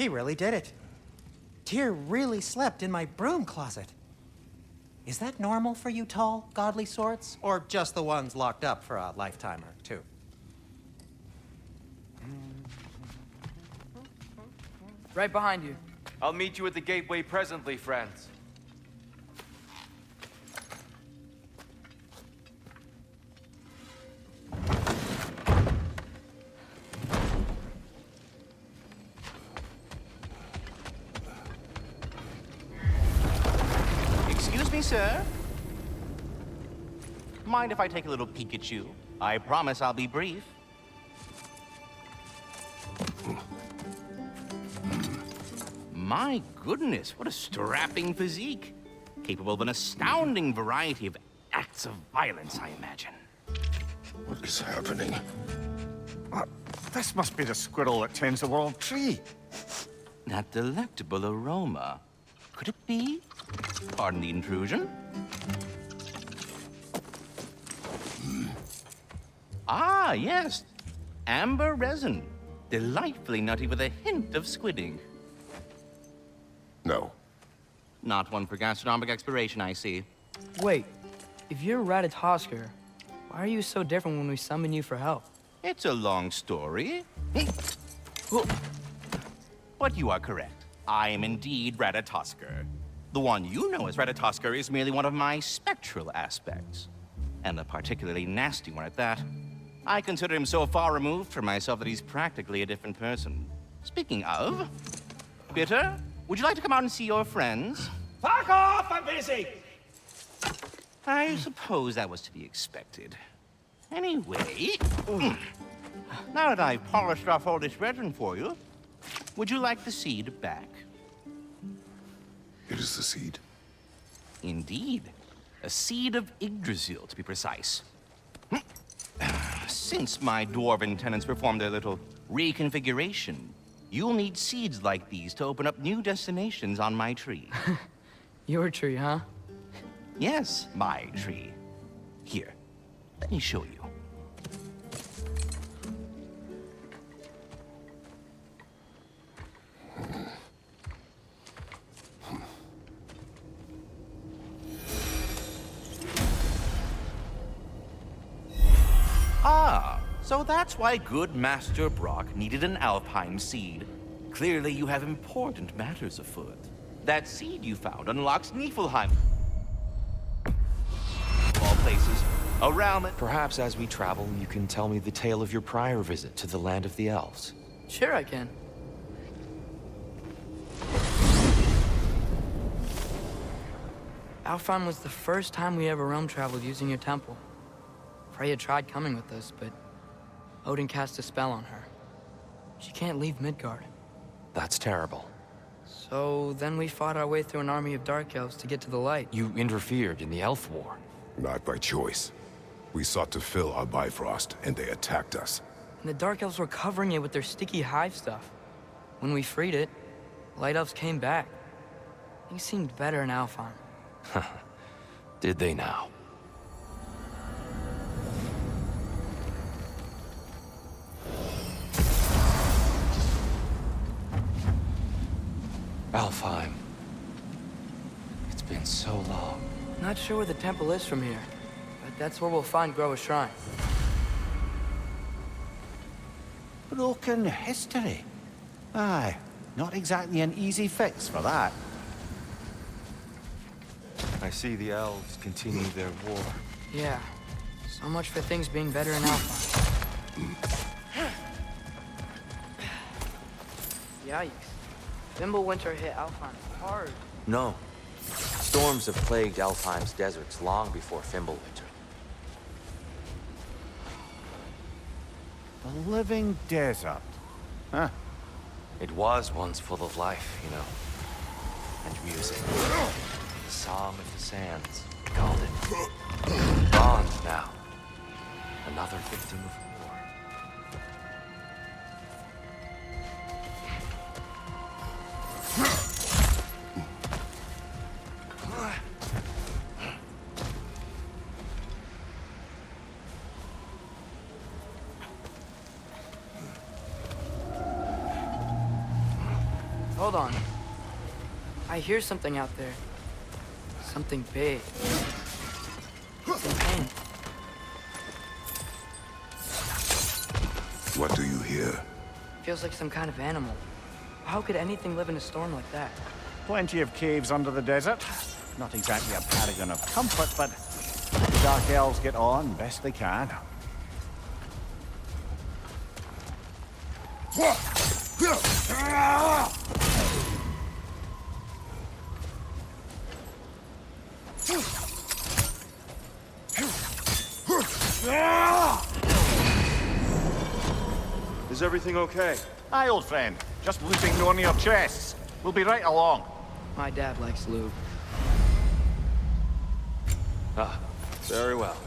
He really did it. Tyr really slept in my broom closet. Is that normal for you tall, godly sorts? Or just the ones locked up for a lifetime or two? Right behind you. I'll meet you at the gateway presently, friends. Excuse me, sir. Mind if I take a little peek at you? I promise I'll be brief. My goodness, what a strapping physique. Capable of an astounding variety of acts of violence, I imagine. What is happening? This must be the squirrel that tends the world tree. That delectable aroma. Could it be? Pardon the intrusion. Ah, yes. Amber resin. Delightfully nutty with a hint of squidding. No. Not one for gastronomic exploration, I see. Wait, if you're Ratatoskr, why are you so different when we summon you for help? It's a long story. But you are correct. I am indeed Ratatoskr. The one you know as Ratatoskr is merely one of my spectral aspects. And a particularly nasty one at that. I consider him so far removed from myself that he's practically a different person. Speaking of, Bitter, would you like to come out and see your friends? Fuck off! I'm busy! I suppose that was to be expected. Anyway, now that I've polished off all this resin for you, would you like the seed back? It is the seed. Indeed. A seed of Yggdrasil, to be precise. Since my dwarven tenants performed their little reconfiguration, you'll need seeds like these to open up new destinations on my tree. Your tree, huh? Yes, my tree. Here, let me show you. Ah, so that's why good Master Brock needed an Alpine seed. Clearly you have important matters afoot. That seed you found unlocks Niflheim. Of all places, a realm at... Perhaps as we travel, you can tell me the tale of your prior visit to the land of the elves. Sure I can. Alfheim was the first time we ever realm traveled using your temple. Freya tried coming with us, but Odin cast a spell on her. She can't leave Midgard. That's terrible. So then we fought our way through an army of dark elves to get to the light. You interfered in the Elf War. Not by choice. We sought to fill our Bifrost, and they attacked us. And the dark elves were covering it with their sticky hive stuff. When we freed it, light elves came back. Things seemed better in Alfheim. Did they now? Alfheim. It's been so long. Not sure where the temple is from here, but that's where we'll find Groa's shrine. Broken history. Aye, not exactly an easy fix for that. I see the elves continue their war. Yeah, so much for things being better in Alfheim. Yikes. Fimbulwinter hit Alfheim hard. No. Storms have plagued Alfheim's deserts long before Fimbulwinter. The living desert. Huh. It was once full of life, you know. And music. The Song of the Sands, we called it. Gone now. Another victim of war. Hold on. I hear something out there. Something big. It's in pain. What do you hear? Feels like some kind of animal. How could anything live in a storm like that? Plenty of caves under the desert. Not exactly a paragon of comfort, but the Dark Elves get on best they can. Is everything okay? Aye, old friend. Just looting one of your chests. We'll be right along. My dad likes lube. Ah, very well.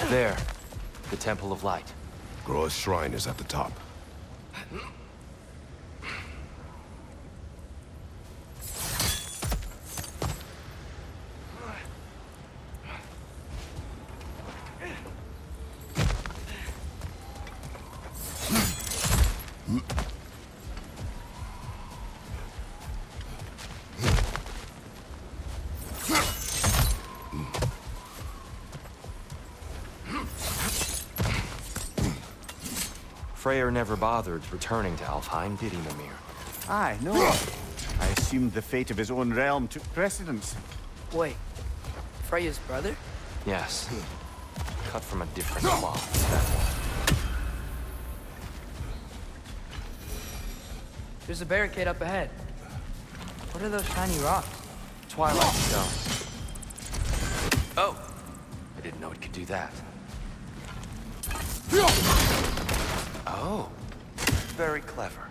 There, the Temple of Light. Groa's shrine is at the top. Freyr never bothered returning to Alfheim, did he, Mimir? Aye, no. I assumed the fate of his own realm took precedence. Wait, Freya's brother? Yes. Cut from a different cloth, that one. There's a barricade up ahead. What are those shiny rocks? Twilight Stone. Oh! I didn't know it could do that. Oh. Very clever.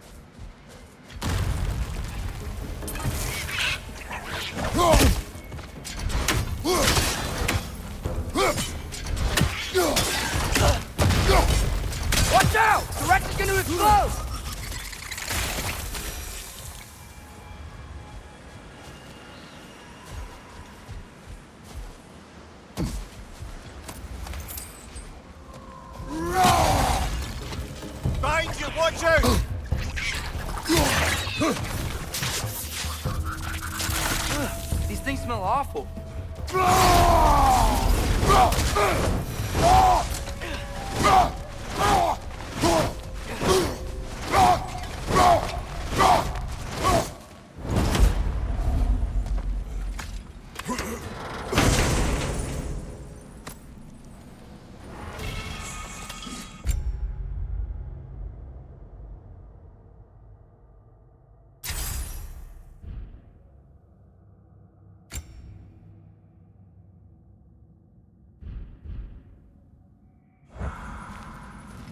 Watch out! The wreck is gonna explode! Behind you, watch out! These things smell awful.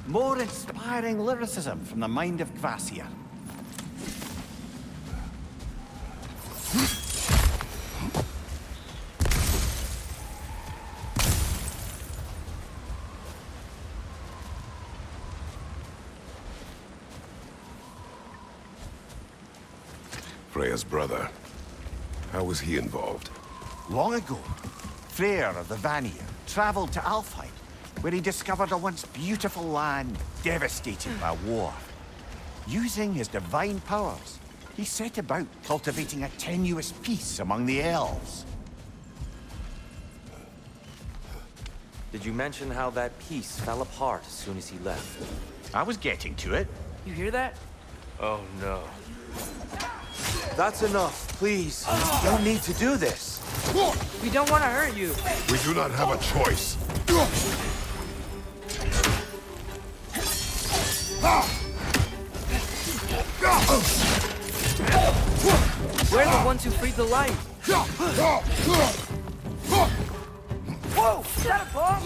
More inspiring lyricism from the mind of Kvasir. Freya's brother. How was he involved? Long ago, Freyr of the Vanir traveled to Alfheim, where he discovered a once beautiful land devastated by war. Using his divine powers, he set about cultivating a tenuous peace among the elves. Did you mention how that piece fell apart as soon as he left? I was getting to it. You hear that? Oh no. That's enough, please. You don't need to do this. We don't want to hurt you. We do not have a choice. We're the ones who freed the light. Whoa! Is that a bomb?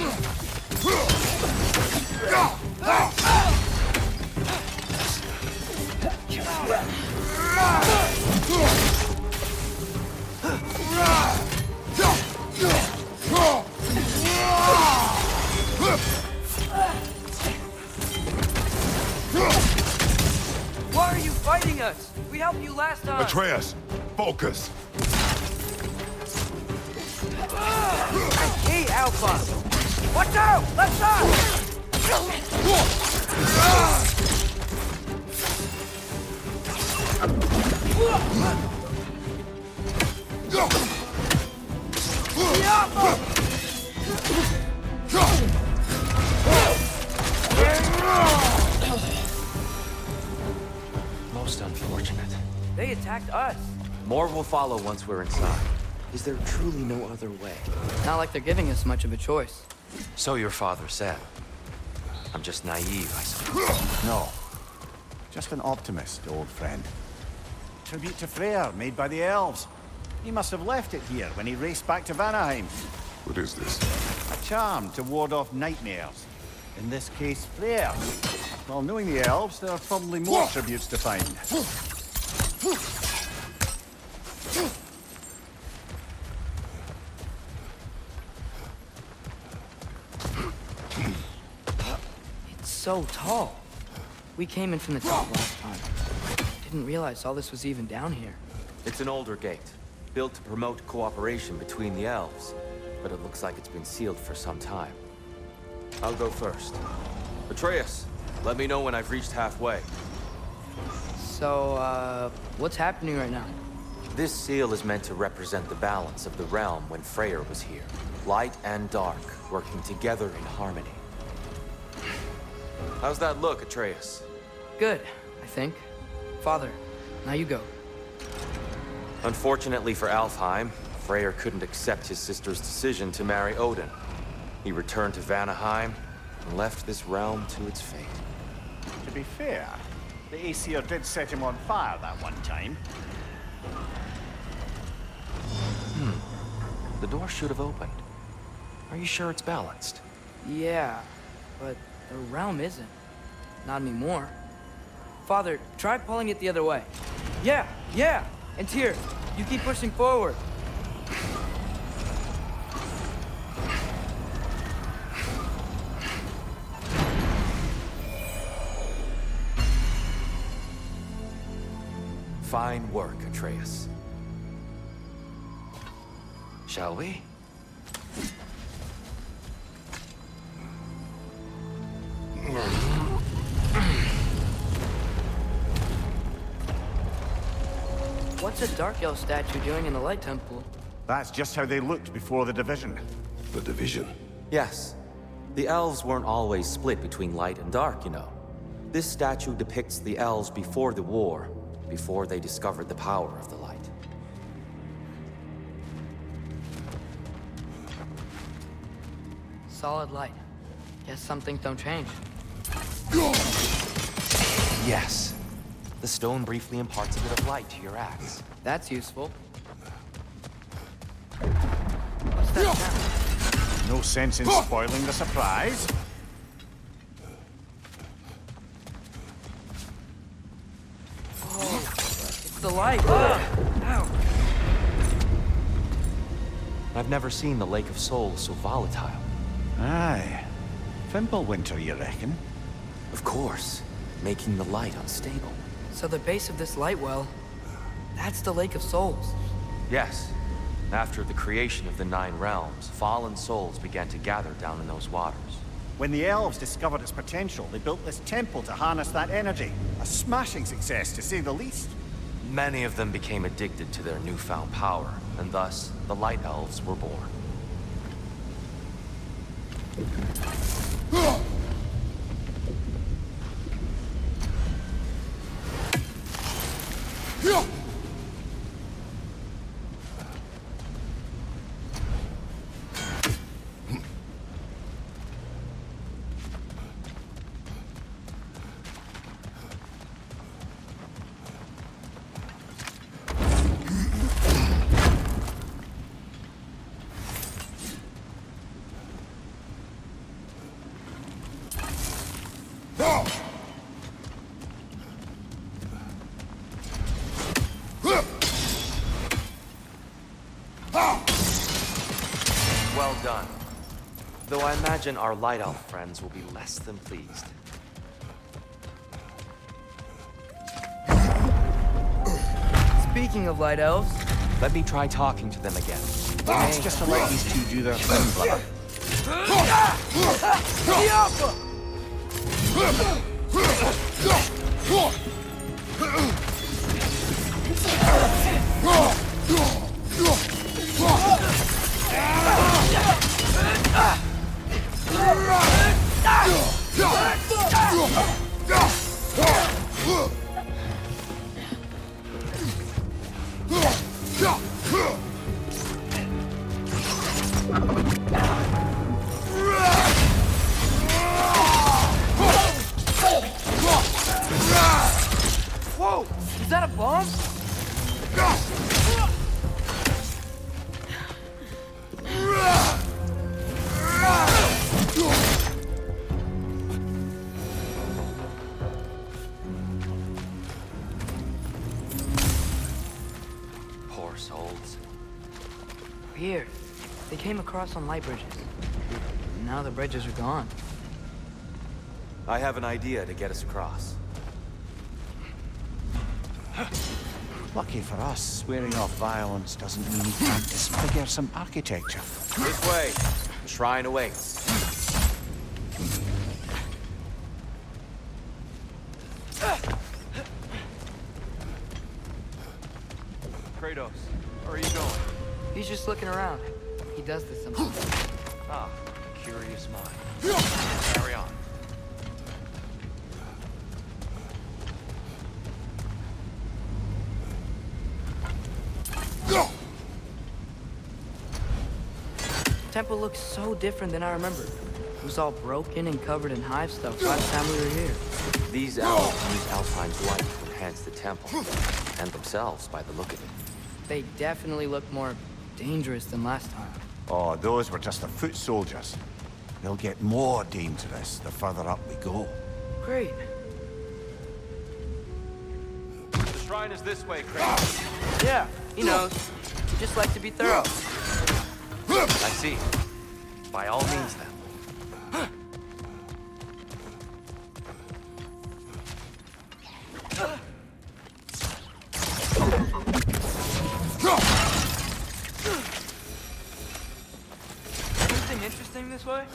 Why are you fighting us? We helped you last time. Atreus, focus. I can't. me, Alpha! Watch out! Left side! Most unfortunate. They attacked us. More will follow once we're inside. Is there truly no other way? Not like they're giving us much of a choice. So your father said. I'm just naive, I suppose. No. Just an optimist, old friend. Tribute to Freyr, made by the elves. He must have left it here when he raced back to Vanaheim. What is this? A charm to ward off nightmares. In this case, Freyr. Well, knowing the elves, there are probably more tributes to find. It's so tall. We came in from the top last time. Didn't realize all this was even down here. It's an older gate, built to promote cooperation between the elves. But it looks like it's been sealed for some time. I'll go first. Atreus, let me know when I've reached halfway. So, what's happening right now? This seal is meant to represent the balance of the realm when Freyr was here. Light and dark, working together in harmony. How's that look, Atreus? Good, I think. Father, now you go. Unfortunately for Alfheim, Freyr couldn't accept his sister's decision to marry Odin. He returned to Vanaheim and left this realm to its fate. To be fair, the Aesir did set him on fire that one time. The door should have opened. Are you sure it's balanced? Yeah, but the realm isn't. Not anymore. Father, try pulling it the other way. Yeah! And Tyr, you keep pushing forward. Fine work, Atreus. Shall we? What's a Dark Elf statue doing in the Light Temple? That's just how they looked before the division. The division. Yes. The elves weren't always split between light and dark, you know. This statue depicts the elves before the war, before they discovered the power of the light. Solid light. Guess some things don't change. Yes. The stone briefly imparts a bit of light to your axe. That's useful. What's that sound? No sense in spoiling the surprise. It's the light. Ow. I've never seen the Lake of Souls so volatile. Aye. Fimbulwinter, you reckon? Of course, making the light unstable. So the base of this light well, that's the Lake of Souls. Yes. After the creation of the Nine Realms, fallen souls began to gather down in those waters. When the elves discovered its potential, they built this temple to harness that energy. A smashing success, to say the least. Many of them became addicted to their newfound power, and thus, the Light Elves were born. Well done. Though I imagine our Light Elf friends will be less than pleased. Speaking of Light Elves, Let me try talking to them again. It's just to let these two do their thing, brother. Whoa! Is that a bomb? Poor souls. Here. They came across on light bridges. Now the bridges are gone. I have an idea to get us across. Lucky for us, swearing off violence doesn't mean we can't disfigure some architecture. This way. The shrine awaits. Kratos, where are you going? He's just looking around. He does this sometimes. Ah, curious mind. Carry on. The temple looks so different than I remember. It was all broken and covered in hive stuff last time we were here. These elves use Alfheim's light to enhance the temple, and themselves by the look of it. They definitely look more dangerous than last time. Oh, those were just the foot soldiers. They'll get more dangerous the further up we go. Great. The shrine is this way, Kratos. Yeah, he knows. We just like to be thorough. I see. By all means, then. Anything interesting this way?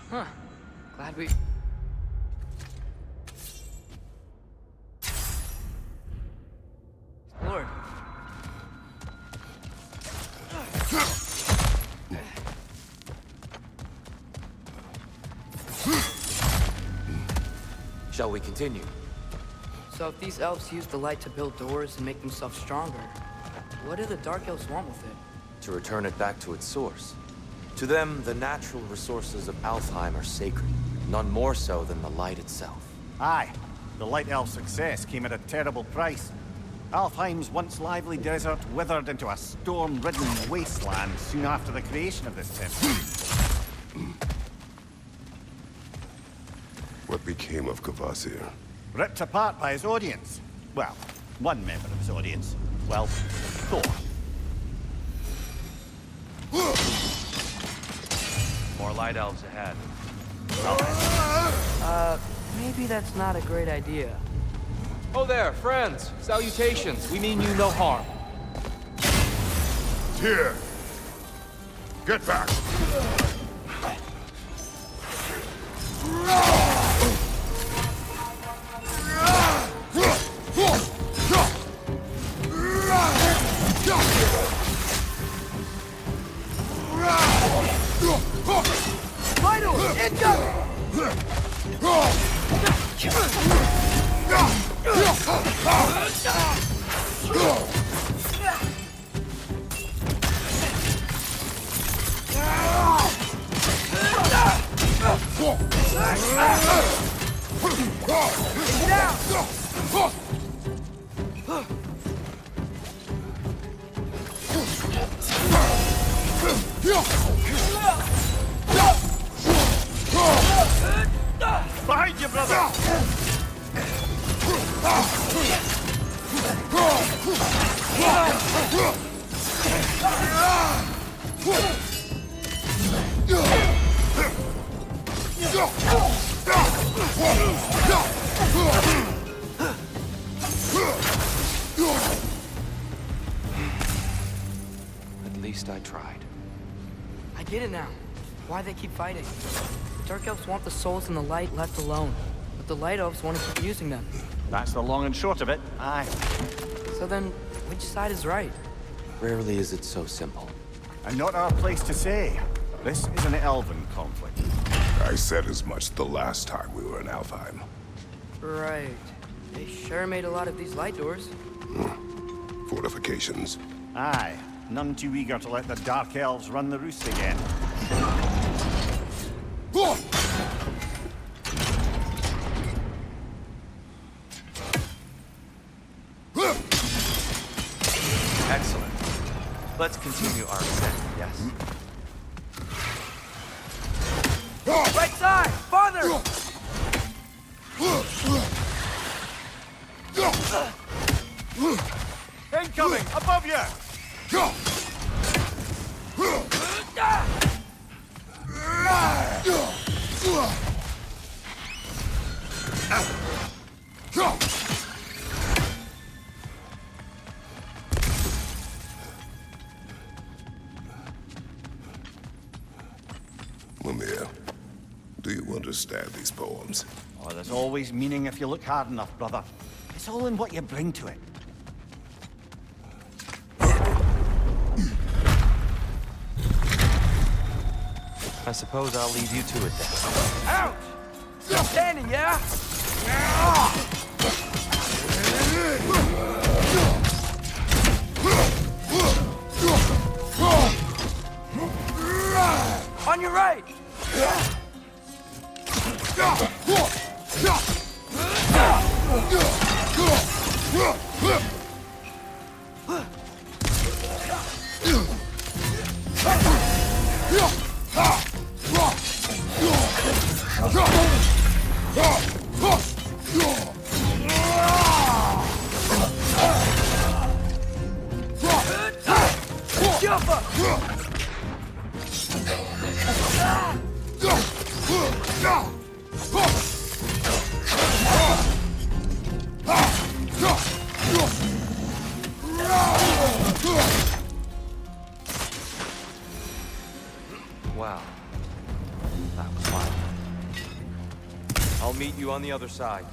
Huh. Glad we... Lord. Shall we continue? So if these elves use the light to build doors and make themselves stronger, what do the Dark Elves want with it? To return it back to its source. To them, the natural resources of Alfheim are sacred, none more so than the light itself. Aye, the Light Elf success came at a terrible price. Alfheim's once lively desert withered into a storm-ridden wasteland soon after the creation of this temple. What became of Kvasir? Ripped apart by his audience. Well, one member of his audience. Well, Thor. More light elves ahead. Maybe that's not a great idea. Oh there, friends. Salutations. We mean you no harm. Here! Get back! Behind you, brother! At least I tried. I get it now. Why they keep fighting. The Dark Elves want the souls in the light left alone, but the Light Elves want to keep using them. That's the long and short of it. Aye. So then, which side is right? Rarely is it so simple. And not our place to say. This is an elven conflict. I said as much the last time we were in Alfheim. Right. They sure made a lot of these light doors. Fortifications. Aye. None too eager to let the Dark Elves run the roost again. Excellent. Let's continue our ascent, yes? Right side! Farther! Incoming! Above you! Mimir, do you understand these poems? Oh, there's always meaning if you look hard enough, brother. It's all in what you bring to it. I suppose I'll leave you to it then. Ouch! Still standing, yeah? On your right! Wow. That was fun. I'll meet you on the other side.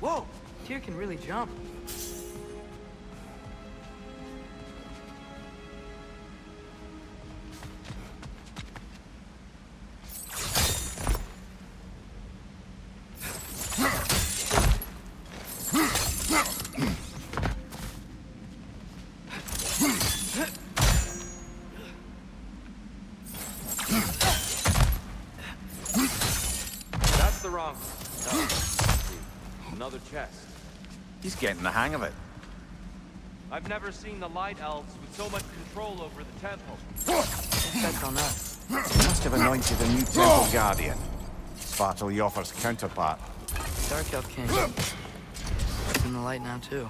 Whoa! Tyr can really jump. That's the wrong. No. Another chest. He's getting the hang of it. I've never seen the Light Elves with so much control over the temple. That's on us. Must have anointed a new temple guardian. Svartal Jofr's counterpart. Dark Elf King. He's in the light now, too.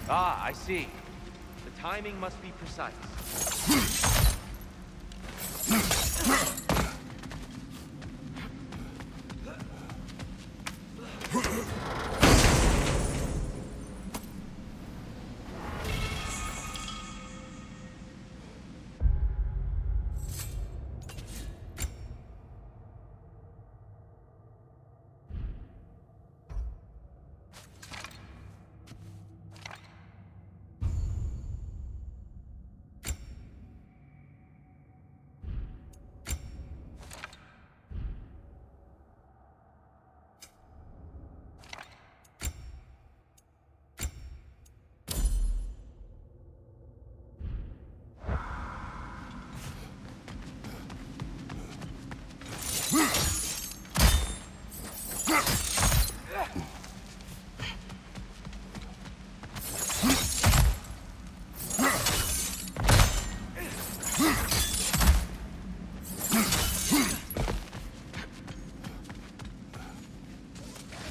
Ah, I see. The timing must be precise.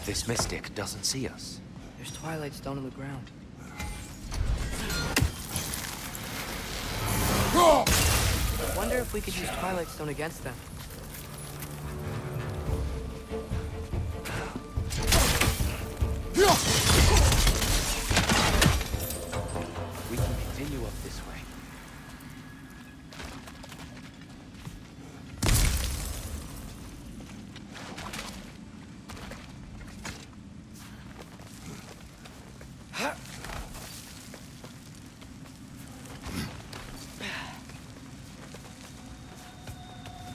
this mystic doesn't see us? There's Twilight Stone on the ground. I wonder if we could use Twilight Stone against them. We can continue up this way.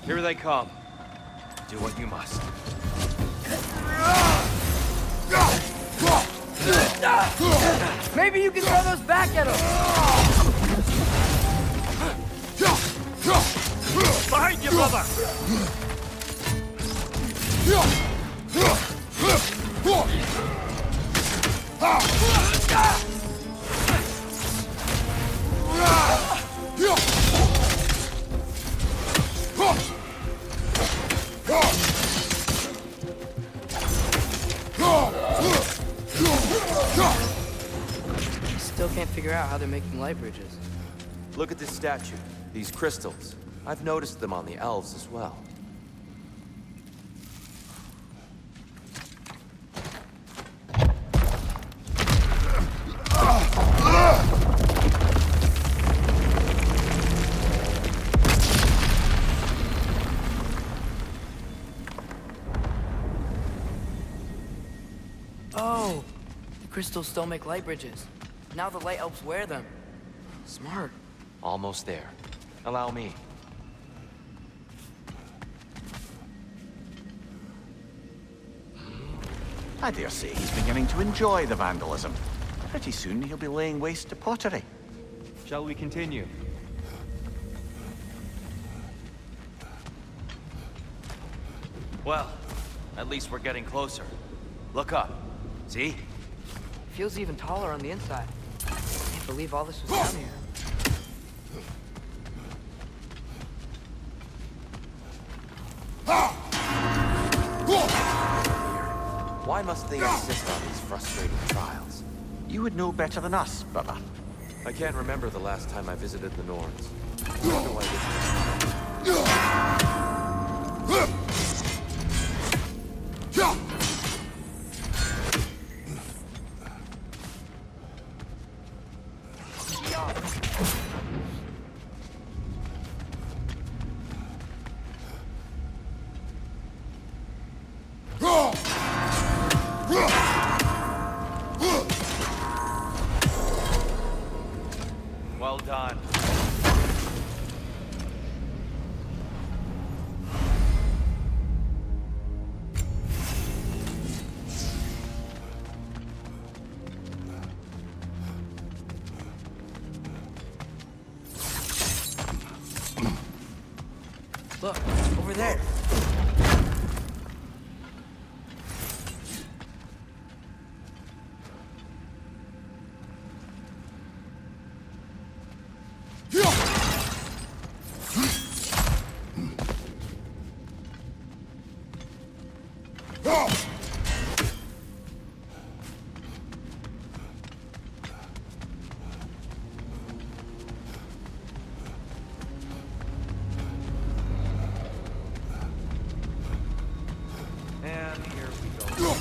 Here they come. Do what you must. Maybe you can throw those back at them! Behind you, brother! Still can't figure out how they're making light bridges. Look at this statue. These crystals. I've noticed them on the elves as well. Oh! The crystals still make light bridges. Now the light elves wear them. Smart. Almost there. Allow me. I dare say he's beginning to enjoy the vandalism. Pretty soon he'll be laying waste to pottery. Shall we continue? Well, at least we're getting closer. Look up. See? Feels even taller on the inside. Can't believe all this was down here. Why must they insist on these frustrating trials? You would know better than us, brother. I can't remember the last time I visited the Norns. Nor do I visit. Well done. Look, over there. And here we go.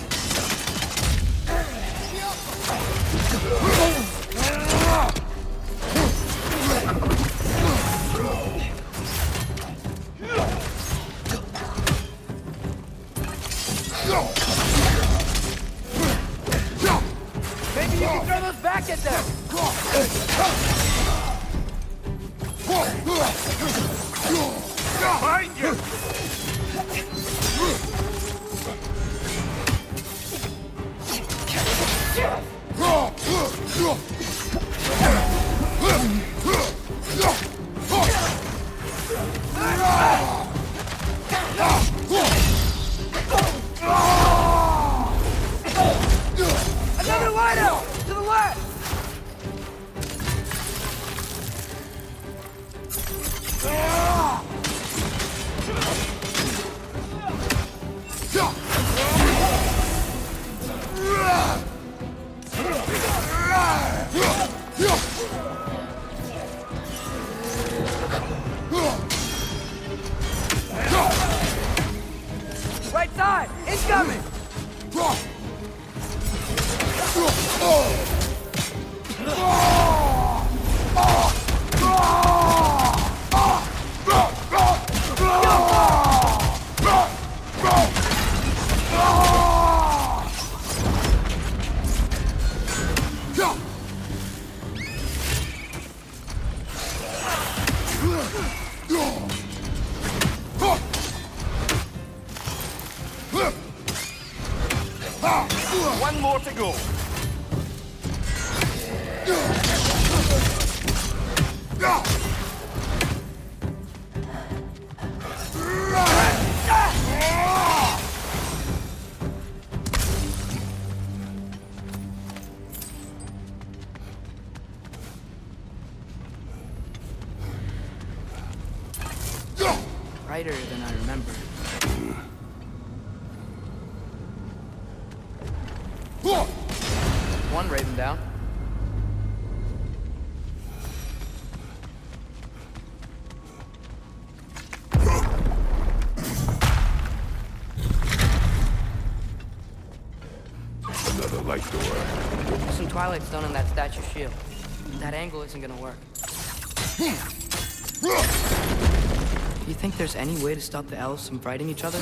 Maybe you can throw those back at them! Behind you! Another light-out! To the left! outside! Incoming! One more to go. Brighter than I remember. One raven down. Another light door. There's some twilight stone in that statue shield. That angle isn't gonna work. Do you think there's any way to stop the elves from fighting each other?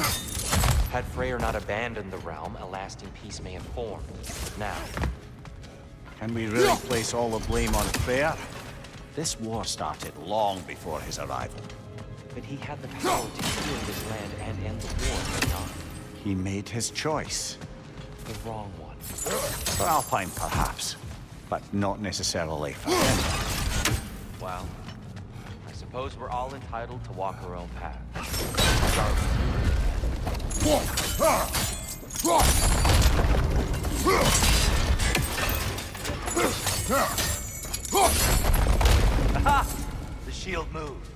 Had Freyr not abandoned the realm, a lasting peace may have formed. Now, Can we really place all the blame on Freyr? This war started long before his arrival. but he had the power to heal this land and end the war, but not He made his choice. the wrong one. For Alpine, perhaps, but not necessarily for him. Well, I suppose we're all entitled to walk our own path. Aha! The shield moved.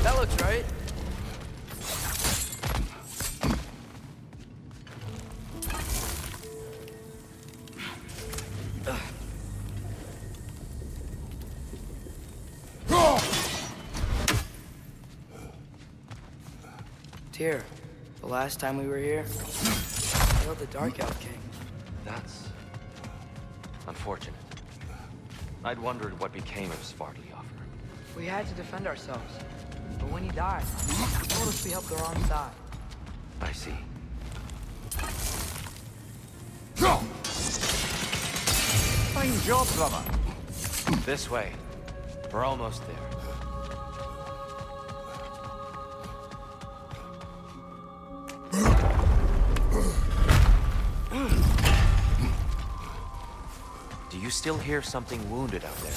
That looks right. Tyr, the last time we were here, I killed the Dark Elf King. That's unfortunate. I'd wondered what became of Svartalfr. We had to defend ourselves. But when he died, he told us we helped the wrong side. I see. Fine job, brother. This way. We're almost there. Do you still hear something wounded out there?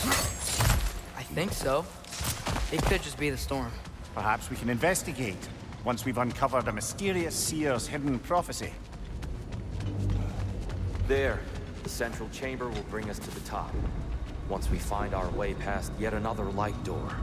I think so. It could just be the storm. Perhaps we can investigate, once we've uncovered a mysterious seer's hidden prophecy. There. The central chamber will bring us to the top. Once we find our way past yet another light door.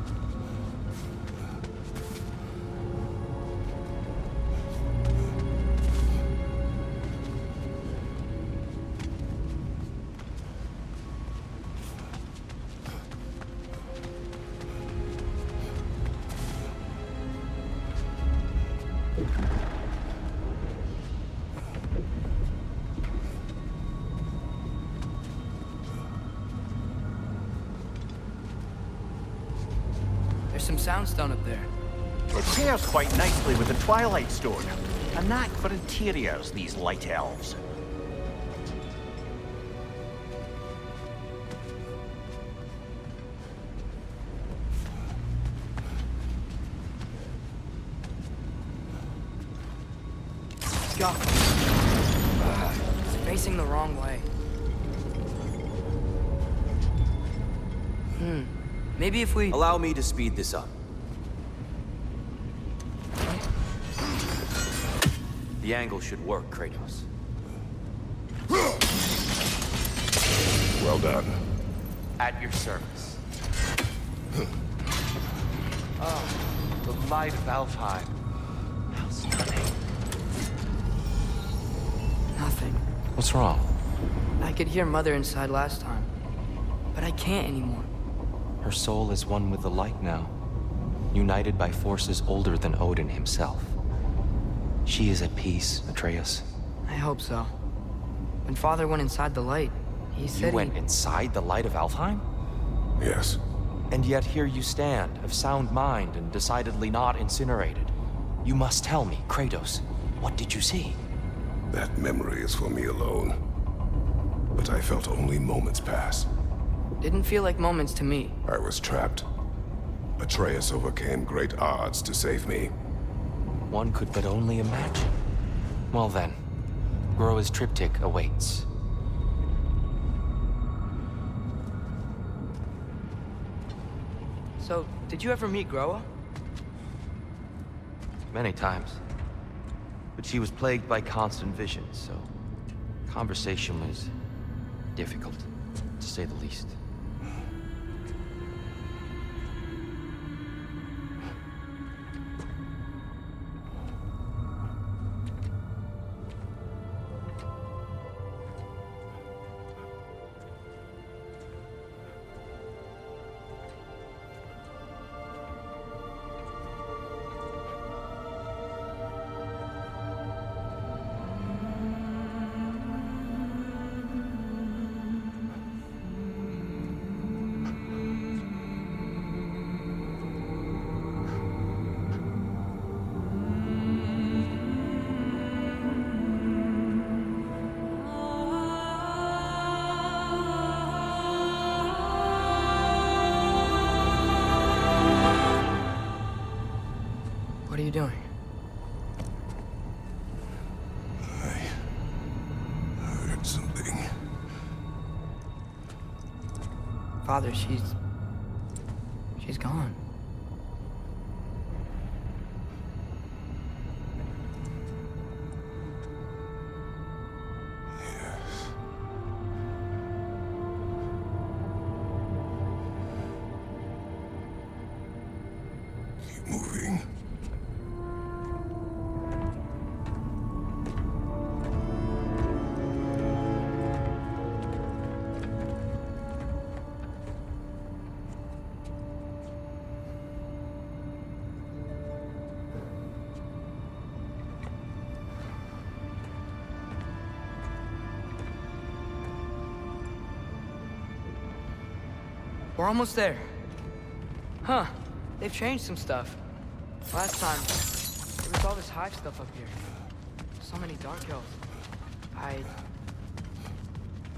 There's some soundstone up there. It pairs quite nicely with the Twilight Stone. A knack for interiors, these light elves. Let's go. It's facing the wrong way. Maybe if we... Allow me to speed this up. The angle should work, Kratos. Well done. At your service. Oh, the light of Alfheim. How stunning. Nothing. What's wrong? I could hear Mother inside last time, but I can't anymore. Her soul is one with the light now, united by forces older than Odin himself. She is at peace, Atreus. I hope so. When Father went inside the light, he said You went inside the light of Alfheim? Yes. And yet here you stand, of sound mind and decidedly not incinerated. You must tell me, Kratos, what did you see? That memory is for me alone. But I felt only moments pass. Didn't feel like moments to me. I was trapped. Atreus overcame great odds to save me. One could but only imagine. Well then, Groa's triptych awaits. So, did you ever meet Groa? Many times. But she was plagued by constant visions, so conversation was difficult, to say the least. What are you doing? I heard something. Father, she's gone. Yes. Keep moving. We're almost there. Huh. They've changed some stuff. Last time, there was all this hive stuff up here. So many Dark Elves.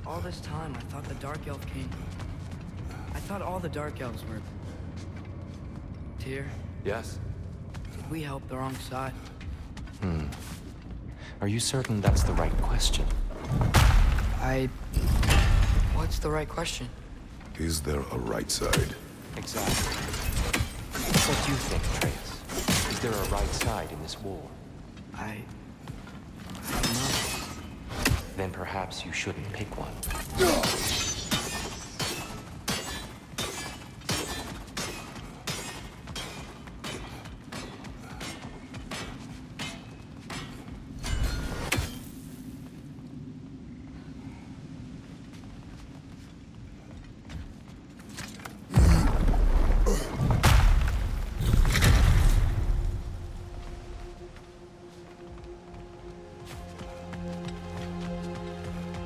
All this time, I thought the Dark Elf King... I thought all the Dark Elves were... Tyr, Yes? did we help the wrong side? Are you certain that's the right question? What's the right question? Is there a right side? Exactly. What do you think, Atreus? Is there a right side in this war? I don't know. Then perhaps you shouldn't pick one.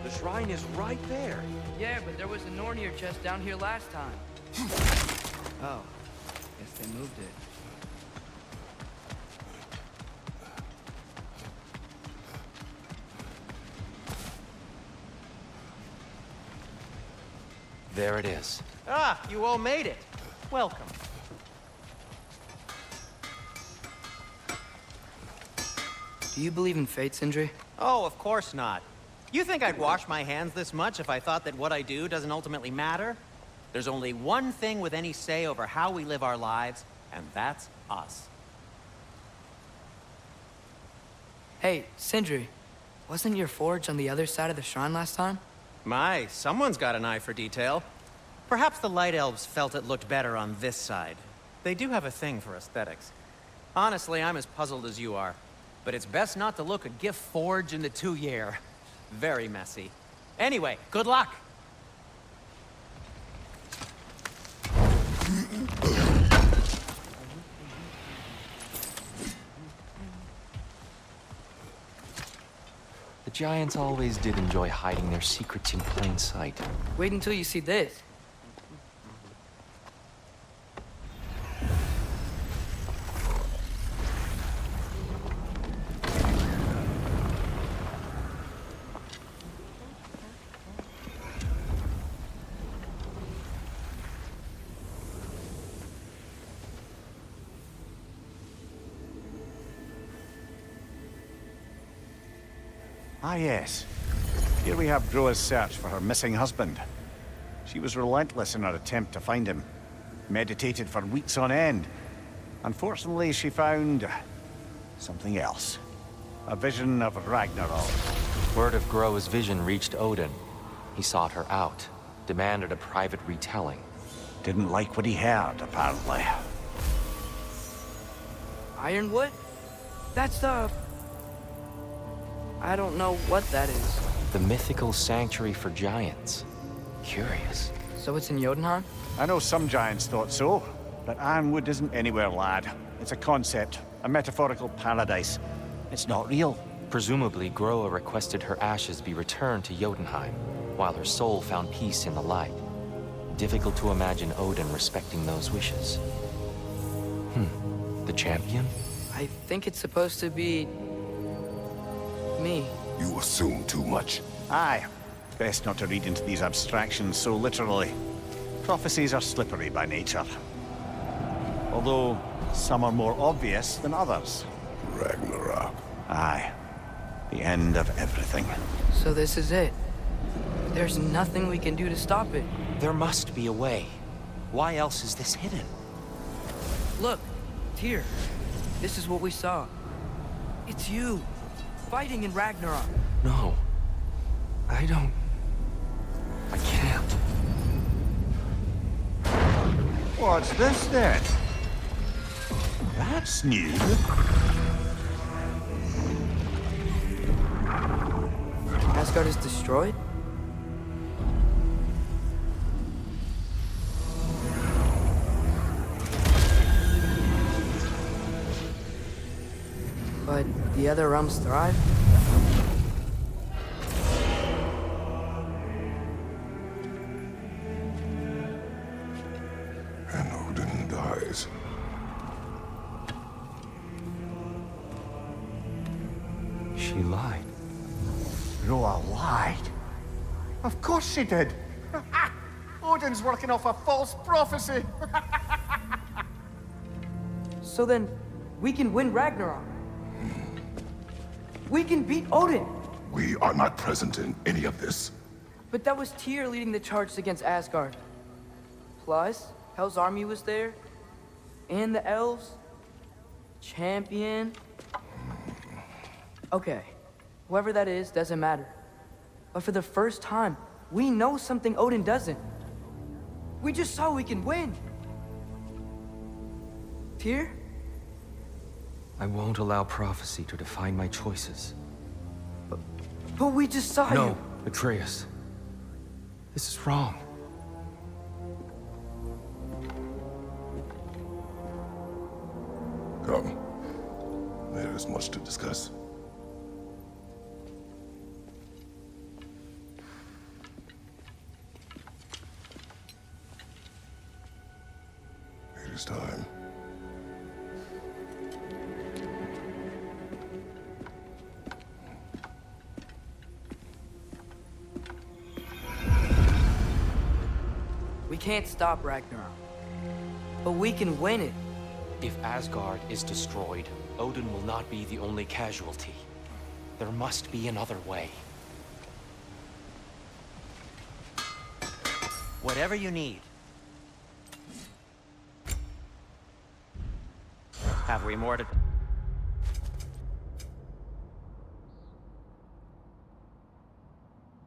The shrine is right there. Yeah, but there was a Nornir chest down here last time. Oh. Guess they moved it. There it is. Ah, you all made it. Welcome. Do you believe in fate, Sindri? Oh, of course not. You think I'd wash my hands this much if I thought that what I do doesn't ultimately matter? There's only one thing with any say over how we live our lives, and that's us. Hey, Sindri, wasn't your forge on the other side of the shrine last time? My, someone's got an eye for detail. Perhaps the Light Elves felt it looked better on this side. They do have a thing for aesthetics. Honestly, I'm as puzzled as you are. But it's best not to look a gift forge in the 2-year. Very messy. Anyway, good luck! The Giants always did enjoy hiding their secrets in plain sight. Wait until you see this. Ah, yes. Here we have Groa's search for her missing husband. She was relentless in her attempt to find him. Meditated for weeks on end. Unfortunately, she found something else. A vision of Ragnarok. Word of Groa's vision reached Odin. He sought her out, demanded a private retelling. Didn't like what he heard, apparently. Ironwood? That's the... I don't know what that is. The mythical sanctuary for giants. Curious. So it's in Jotunheim? I know some giants thought so, but Ironwood isn't anywhere, lad. It's a concept, a metaphorical paradise. It's not real. Presumably, Groa requested her ashes be returned to Jotunheim, while her soul found peace in the light. Difficult to imagine Odin respecting those wishes. The champion? I think it's supposed to be... me. You assume too much. Aye. Best not to read into these abstractions so literally. Prophecies are slippery by nature. Although, some are more obvious than others. Ragnarok. Aye. The end of everything. So this is it. There's nothing we can do to stop it. There must be a way. Why else is this hidden? Look, Tyr. This is what we saw. It's you, fighting in Ragnarok. No. I don't... I can't. What's this then? That's new. Asgard is destroyed? But the other realms thrive? And Odin dies. She lied. Groa lied. Of course she did. Odin's working off a false prophecy. So then, we can win Ragnarok. We can beat Odin. We are not present in any of this. But that was Tyr leading the charge against Asgard. Plus, Hell's army was there. And the elves. Champion. Okay. Whoever that is doesn't matter. But for the first time, we know something Odin doesn't. We just saw we can win. Tyr? I won't allow prophecy to define my choices. But we just saw you. No, Atreus. This is wrong. Come. There is much to discuss. It is time. can't stop Ragnarok. But we can win it. If Asgard is destroyed, Odin will not be the only casualty. There must be another way. Whatever you need. Have we more to...